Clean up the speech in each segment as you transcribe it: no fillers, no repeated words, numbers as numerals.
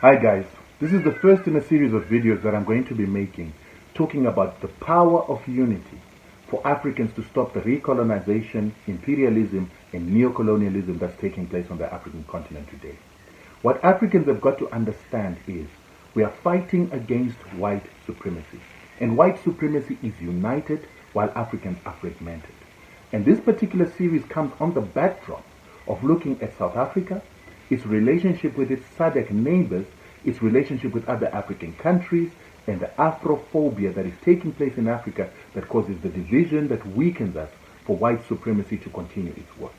Hi guys, this is the first in a series of videos that I'm going to be making talking about the power of unity for Africans to stop the recolonization, imperialism and neocolonialism that's taking place on the African continent today. What Africans have got to understand is we are fighting against white supremacy, and white supremacy is united while Africans are fragmented. And this particular series comes on the backdrop of looking at South Africa, its relationship with its SADC neighbors, its relationship with other African countries, and the Afrophobia that is taking place in Africa that causes the division that weakens us for white supremacy to continue its work.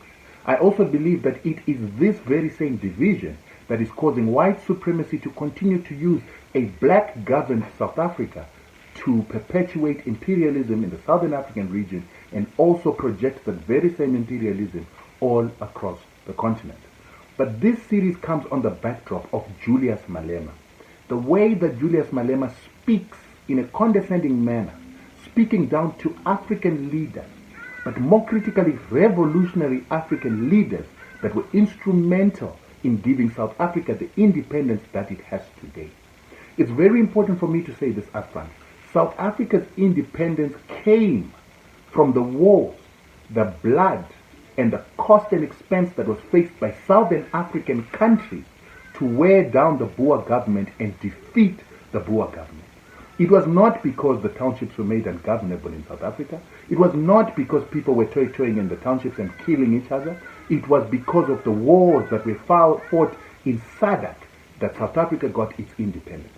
I also believe that it is this very same division that is causing white supremacy to continue to use a black-governed South Africa to perpetuate imperialism in the Southern African region and also project that very same imperialism all across the continent. But this series comes on the backdrop of Julius Malema. The way that Julius Malema speaks in a condescending manner, speaking down to African leaders, but more critically revolutionary African leaders that were instrumental in giving South Africa the independence that it has today. It's very important for me to say this upfront. South Africa's independence came from the wars, the blood, and the cost and expense that was faced by Southern African countries to wear down the Boer government and defeat the Boer government. It was not because the townships were made ungovernable in South Africa. It was not because people were toying in the townships and killing each other. It was because of the wars that were fought in SADC that South Africa got its independence.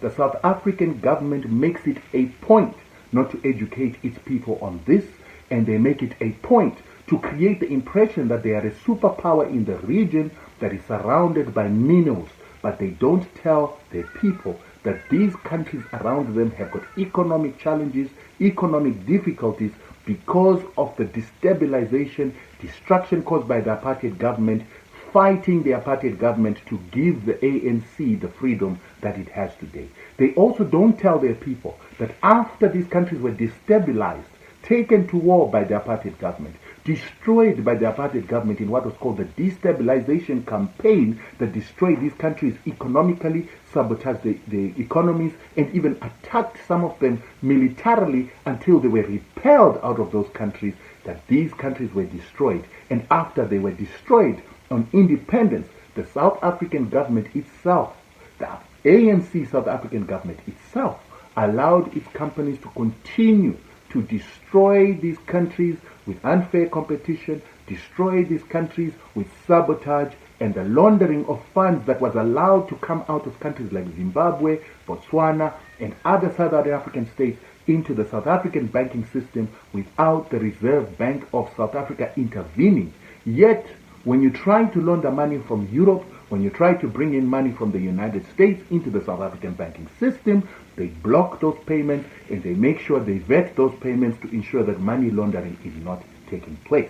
The South African government makes it a point not to educate its people on this, and they make it a point to create the impression that they are a superpower in the region that is surrounded by minerals, but they don't tell their people that these countries around them have got economic challenges, economic difficulties because of the destabilization, destruction caused by the apartheid government, fighting the apartheid government to give the ANC the freedom that it has today. They also don't tell their people that after these countries were destabilized, taken to war by the apartheid government, destroyed by the apartheid government in what was called the destabilization campaign that destroyed these countries economically, sabotaged the economies, and even attacked some of them militarily until they were repelled out of those countries, that these countries were destroyed. And after they were destroyed on independence, the South African government itself, the ANC South African government itself, allowed its companies to continue to destroy these countries with unfair competition, destroy these countries with sabotage and the laundering of funds that was allowed to come out of countries like Zimbabwe, Botswana, and other Southern African states into the South African banking system without the Reserve Bank of South Africa intervening. Yet, when you try to launder money from Europe, when you try to bring in money from the United States into the South African banking system, they block those payments and they make sure they vet those payments to ensure that money laundering is not taking place.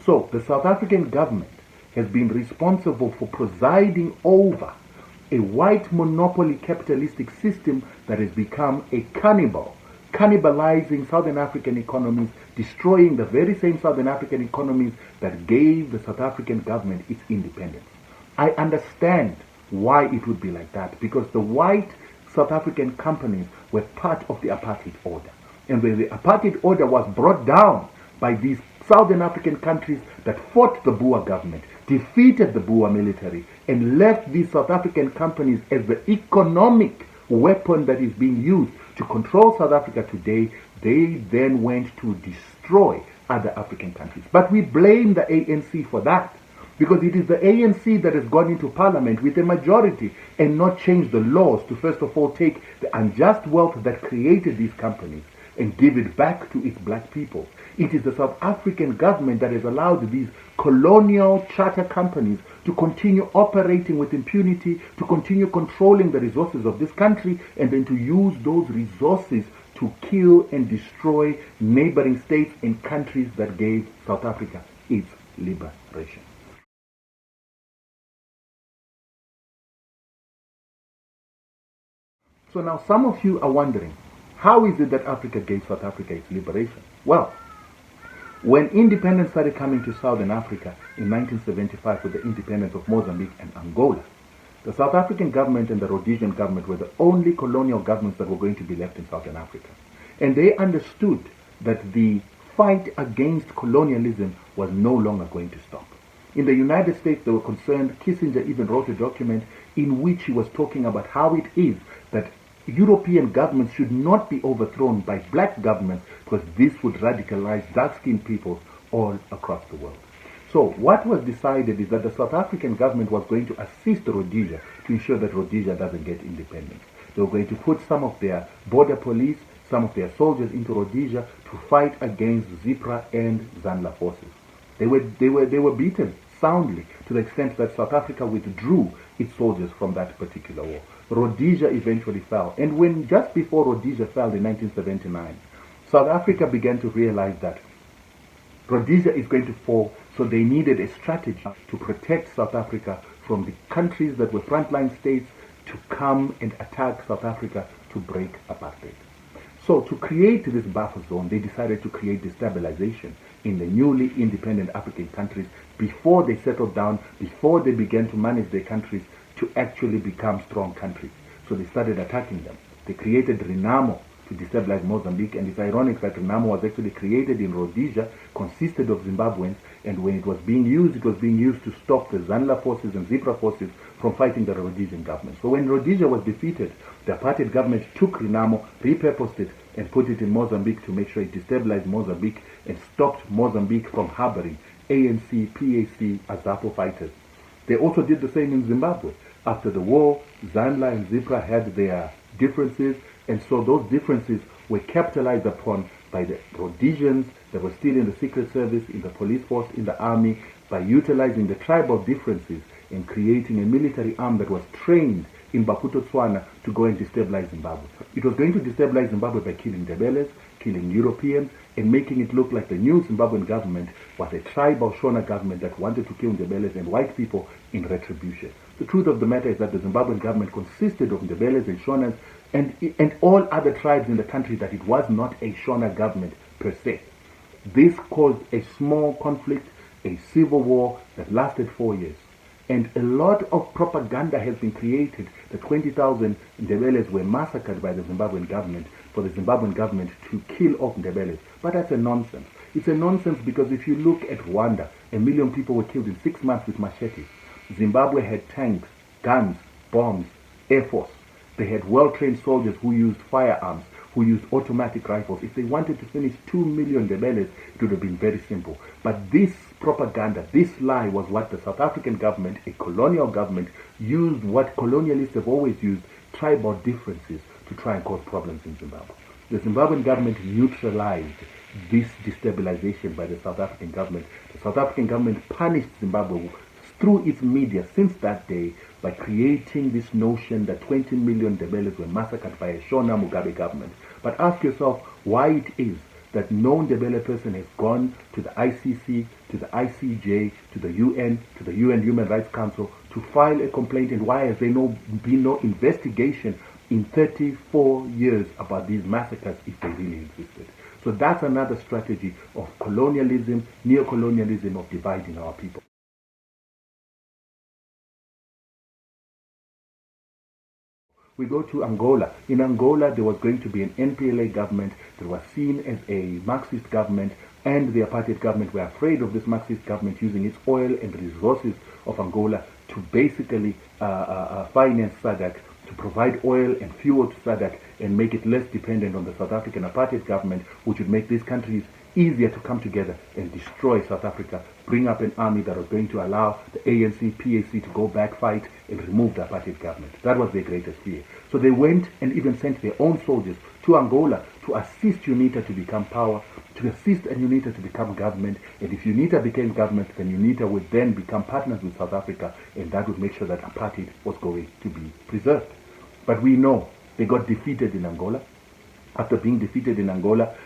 So the South African government has been responsible for presiding over a white monopoly capitalistic system that has become a cannibal, cannibalizing Southern African economies, destroying the very same Southern African economies that gave the South African government its independence. I understand why it would be like that, because the white South African companies were part of the apartheid order. And when the apartheid order was brought down by these Southern African countries that fought the Boer government, defeated the Boer military, and left these South African companies as the economic weapon that is being used to control South Africa today, they then went to destroy other African countries. But we blame the ANC for that, because it is the ANC that has gone into parliament with a majority and not changed the laws to first of all take the unjust wealth that created these companies and give it back to its black people. It is the South African government that has allowed these colonial charter companies to continue operating with impunity, to continue controlling the resources of this country, and then to use those resources to kill and destroy neighboring states and countries that gave South Africa its liberation. So now some of you are wondering, how is it that Africa gave South Africa its liberation? Well, when independence started coming to Southern Africa in 1975 with the independence of Mozambique and Angola, The South African government and the Rhodesian government were the only colonial governments that were going to be left in Southern Africa. And they understood that the fight against colonialism was no longer going to stop. In the United States, they were concerned. Kissinger even wrote a document in which he was talking about how it is that European governments should not be overthrown by black governments because this would radicalize dark-skinned people all across the world. So what was decided is that the South African government was going to assist Rhodesia to ensure that Rhodesia doesn't get independence. They were going to put some of their border police, some of their soldiers into Rhodesia to fight against ZIPRA and ZANLA forces. They were beaten soundly to the extent that South Africa withdrew its soldiers from that particular war. Rhodesia eventually fell. And when just before Rhodesia fell in 1979, South Africa began to realize that Rhodesia is going to fall, so they needed a strategy to protect South Africa from the countries that were frontline states to come and attack South Africa to break apartheid. So to create this buffer zone, they decided to create destabilization in the newly independent African countries before they settled down, before they began to manage their countries to actually become strong countries. So they started attacking them. They created RENAMO to destabilize Mozambique, and it's ironic that RENAMO was actually created in Rhodesia, consisted of Zimbabweans, and when it was being used to stop the ZANLA forces and ZIPRA forces from fighting the Rhodesian government. So when Rhodesia was defeated, the apartheid government took RENAMO, repurposed it, and put it in Mozambique to make sure it destabilized Mozambique and stopped Mozambique from harboring ANC, PAC, AZAPO fighters. They also did the same in Zimbabwe. After the war, ZANLA and ZIPRA had their differences, and so those differences were capitalized upon by the Rhodesians that were still in the secret service, in the police force, in the army, by utilizing the tribal differences and creating a military arm that was trained in Maputo, Tswana, to go and destabilize Zimbabwe. It was going to destabilize Zimbabwe by killing Ndebeles, killing Europeans, and making it look like the new Zimbabwean government was a tribal Shona government that wanted to kill Ndebeles and white people in retribution. The truth of the matter is that the Zimbabwean government consisted of Ndebeles and Shonas and all other tribes in the country, that it was not a Shona government per se. This caused a small conflict, a civil war that lasted 4 years. And a lot of propaganda has been created that 20,000 Ndebeles were massacred by the Zimbabwean government for the Zimbabwean government to kill off Ndebeles. But that's a nonsense. It's a nonsense because if you look at Rwanda, 1 million people were killed in 6 months with machetes. Zimbabwe had tanks, guns, bombs, air force. They had well-trained soldiers who used firearms, who used automatic rifles. If they wanted to finish 2 million Ndebeles, it would have been very simple. But this propaganda, this lie, was what the South African government, a colonial government, used what colonialists have always used, tribal differences, to try and cause problems in Zimbabwe. The Zimbabwean government neutralized this destabilization by the South African government. The South African government punished Zimbabwe through its media since that day by creating this notion that 20 million Ndebeles were massacred by a Shona Mugabe government. But ask yourself why it is that no Ndebele person has gone to the ICC, to the ICJ, to the UN Human Rights Council to file a complaint, and why has there been no investigation in 34 years about these massacres if they really existed? So that's another strategy of colonialism, neo-colonialism, of dividing our people. We go to Angola. In Angola, there was going to be an NPLA government that was seen as a Marxist government, and the apartheid government were afraid of this Marxist government using its oil and resources of Angola to basically finance SADC, to provide oil and fuel to SADC and make it less dependent on the South African apartheid government, which would make these countries easier to come together and destroy South Africa, bring up an army that was going to allow the ANC, PAC to go back, fight, and remove the apartheid government. That was their greatest fear. So they went and even sent their own soldiers to Angola to assist UNITA to become power, to assist UNITA to become government. And if UNITA became government, then UNITA would then become partners with South Africa, and that would make sure that apartheid was going to be preserved. But we know they got defeated in Angola. After being defeated in Angola,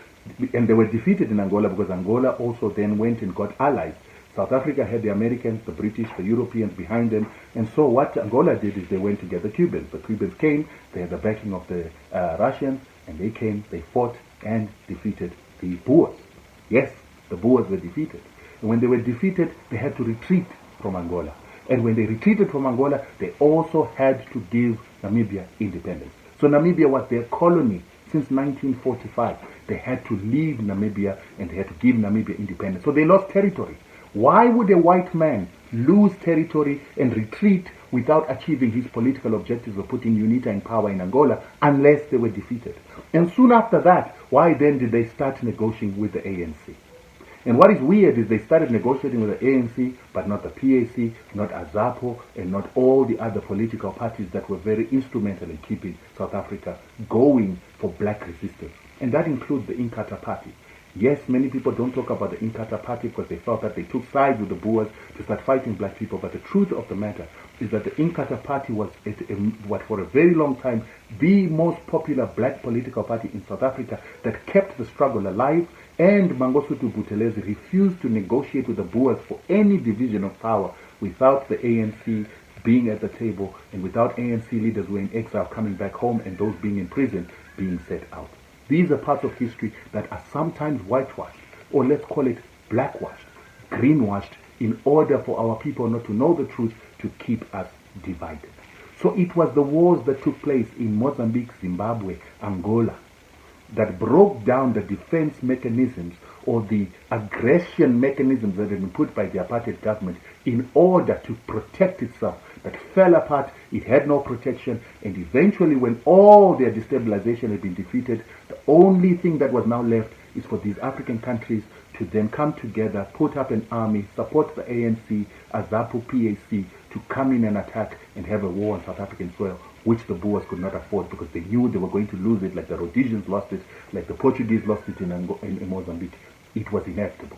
and they were defeated in Angola because Angola also then went and got allies. South Africa had the Americans, the British, the Europeans behind them. And so what Angola did is they went to get the Cubans. The Cubans came, they had the backing of the Russians, and they came, they fought and defeated the Boers. Yes, the Boers were defeated. And when they were defeated, they had to retreat from Angola. And when they retreated from Angola, they also had to give Namibia independence. So Namibia was their colony since 1945. They had to leave Namibia and they had to give Namibia independence. So they lost territory. Why would a white man lose territory and retreat without achieving his political objectives of putting UNITA in power in Angola unless they were defeated? And soon after that, why then did they start negotiating with the ANC? And what is weird is they started negotiating with the ANC, but not the PAC, not AZAPO, and not all the other political parties that were very instrumental in keeping South Africa going for black resistance. And that includes the Inkhata party. Yes, many people don't talk about the Inkhata party because they felt that they took sides with the Boers to start fighting black people. But the truth of the matter is that the Inkhata party was, for a very long time, the most popular black political party in South Africa that kept the struggle alive. And Mangosuthu Buthelezi refused to negotiate with the Boers for any division of power without the ANC being at the table and without ANC leaders who were in exile coming back home and those being in prison being set out. These are parts of history that are sometimes whitewashed, or let's call it blackwashed, greenwashed, in order for our people not to know the truth, to keep us divided. So it was the wars that took place in Mozambique, Zimbabwe, Angola, that broke down the defense mechanisms or the aggression mechanisms that had been put by the apartheid government in order to protect itself, that fell apart. It had no protection, and eventually when all their destabilization had been defeated, the only thing that was now left is for these African countries to then come together, put up an army, support the ANC, AZAPO, PAC, to come in and attack and have a war on South African soil, which the Boers could not afford because they knew they were going to lose it, like the Rhodesians lost it, like the Portuguese lost it in Mozambique. It was inevitable.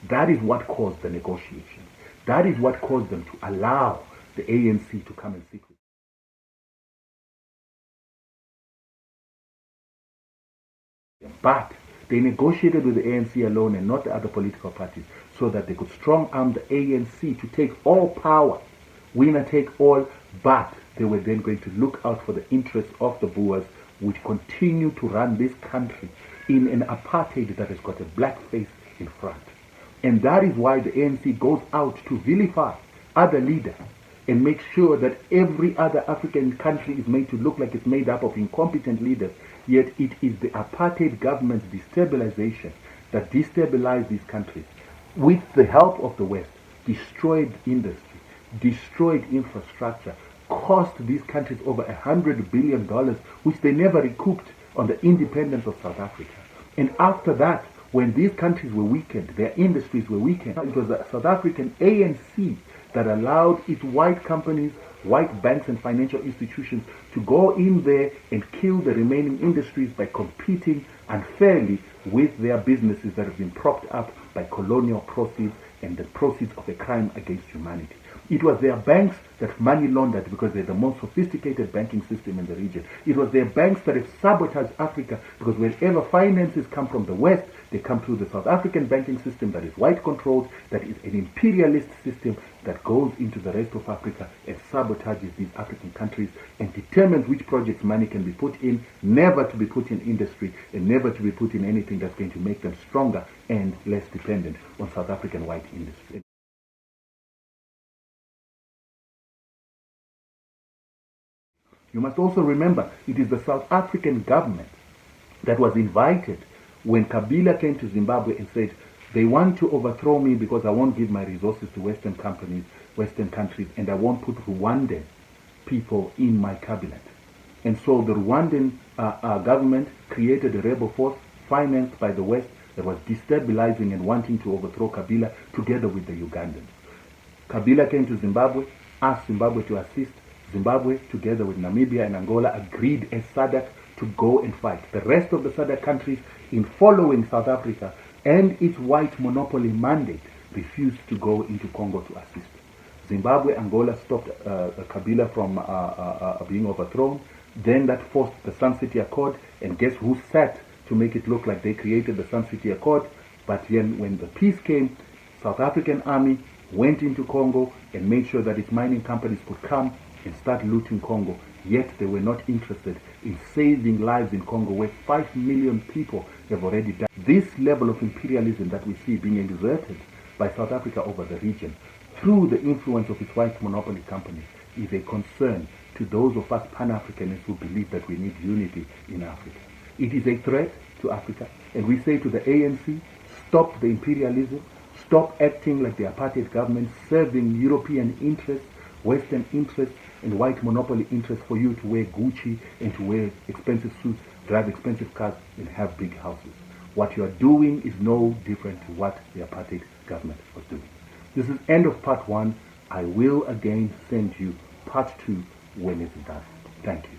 That is what caused the negotiations. That is what caused them to allow the ANC to come and sit with. But they negotiated with the ANC alone and not the other political parties so that they could strong arm the ANC to take all power, winner take all, but they were then going to look out for the interests of the Boers, which continue to run this country in an apartheid that has got a black face in front. And that is why the ANC goes out to vilify other leaders and make sure that every other African country is made to look like it's made up of incompetent leaders. Yet it is the apartheid government's destabilization that destabilized these countries. With the help of the West, destroyed industry, destroyed infrastructure, cost these countries over $100 billion, which they never recouped on the independence of South Africa. And after that, when these countries were weakened, their industries were weakened, it was the South African ANC that allowed its white companies, white banks and financial institutions to go in there and kill the remaining industries by competing unfairly with their businesses that have been propped up by colonial proceeds and the proceeds of a crime against humanity. It was their banks that money laundered because they're the most sophisticated banking system in the region. It was their banks that have sabotaged Africa because wherever finances come from the West, they come through the South African banking system that is white controlled, that is an imperialist system that goes into the rest of Africa and sabotages these African countries and determines which projects money can be put in, never to be put in industry and never to be put in anything that's going to make them stronger and less dependent on South African white industry. You must also remember, it is the South African government that was invited when Kabila came to Zimbabwe and said, they want to overthrow me because I won't give my resources to Western companies, Western countries, and I won't put Rwandan people in my cabinet. And so the Rwandan government created a rebel force financed by the West that was destabilizing and wanting to overthrow Kabila together with the Ugandans. Kabila came to Zimbabwe, asked Zimbabwe to assist. Zimbabwe, together with Namibia and Angola, agreed as SADC to go and fight. The rest of the SADC countries, in following South Africa and its white monopoly mandate, refused to go into Congo to assist. Zimbabwe, Angola stopped Kabila from being overthrown. Then that forced the Sun City Accord, and guess who sat to make it look like they created the Sun City Accord? But then when the peace came, South African army went into Congo and made sure that its mining companies could come and start looting Congo, yet they were not interested in saving lives in Congo where 5 million people have already died. This level of imperialism that we see being exerted by South Africa over the region through the influence of its white monopoly companies is a concern to those of us Pan-Africanists who believe that we need unity in Africa. It is a threat to Africa, and we say to the ANC, stop the imperialism, stop acting like the apartheid government, serving European interests, Western interests, and white monopoly interests for you to wear Gucci and to wear expensive suits, drive expensive cars, and have big houses. What you are doing is no different to what the apartheid government was doing. This is end of part 1. I will again send you part 2 when it's done. Thank you.